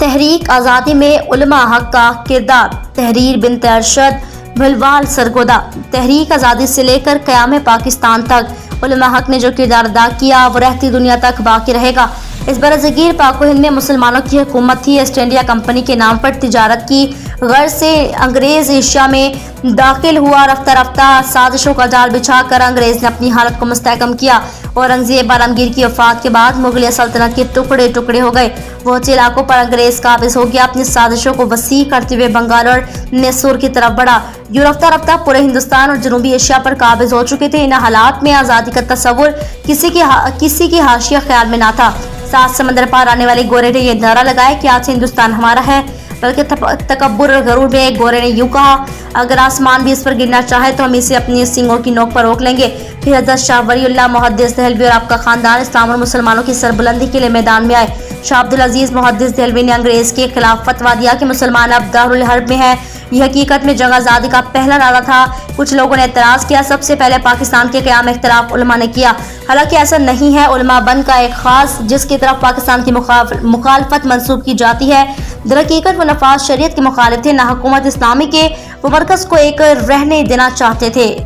تحریک آزادی میں علماء حق کا کردار، تحریر بنت ارشد بھلوال سرگودا۔ تحریک آزادی سے لے کر قیام پاکستان تک علماء حق نے جو کردار ادا کیا وہ رہتی دنیا تک باقی رہے گا۔ اس برصغیر پاک و ہند میں مسلمانوں کی حکومت تھی۔ ایسٹ انڈیا کمپنی کے نام پر تجارت کی غرض سے انگریز ایشیا میں داخل ہوا۔ رفتہ رفتہ سازشوں کا جال بچھا کر انگریز نے اپنی حالت کو مستحکم کیا۔ اورنگزیب عالمگیر کی وفات کے بعد مغلیہ سلطنت کے ٹکڑے ٹکڑے ہو گئے۔ بہت سے علاقوں پر انگریز قابض ہو گیا۔ اپنی سازشوں کو وسیع کرتے ہوئے بنگال اور میسور کی طرف بڑھا۔ یہ رفتہ رفتہ پورے ہندوستان اور جنوبی ایشیا پر قابض ہو چکے تھے۔ ان حالات میں آزادی کا تصور کسی کی حاشیہ خیال میں نہ تھا۔ سات سمندر پار آنے والے گورے نے یہ نعرہ لگایا کہ آج سے ہندوستان ہمارا ہے، بلکہ تکبر اور غرور میں ایک گورے نے یوں کہا، اگر آسمان بھی اس پر گرنا چاہے تو ہم اسے اپنی سینگوں کی نوک پر روک لیں گے۔ پھر حضرت شاہ ولی اللہ محدث دہلوی اور آپ کا خاندان اسلام اور مسلمانوں کی سربلندی کے لیے میدان میں آئے۔ شاہ عبدالعزیز محدث دہلوی نے انگریز کے خلاف فتویٰ دیا کہ مسلمان اب دارالحرب میں ہیں۔ یہ حقیقت میں جنگ آزادی کا پہلا نعرہ تھا۔ کچھ لوگوں نے اعتراض کیا، سب سے پہلے پاکستان کے قیام اختلاف علماء نے کیا، حالانکہ ایسا نہیں ہے۔ علماء بند کا ایک خاص جس کی طرف پاکستان کی مخالفت منسوب کی جاتی ہے، در حقیقت وہ نفاذ شریعت کے مخالف تھے، نہ حکومت اسلامی کے۔ وہ مرکز کو ایک رہنے دینا چاہتے تھے۔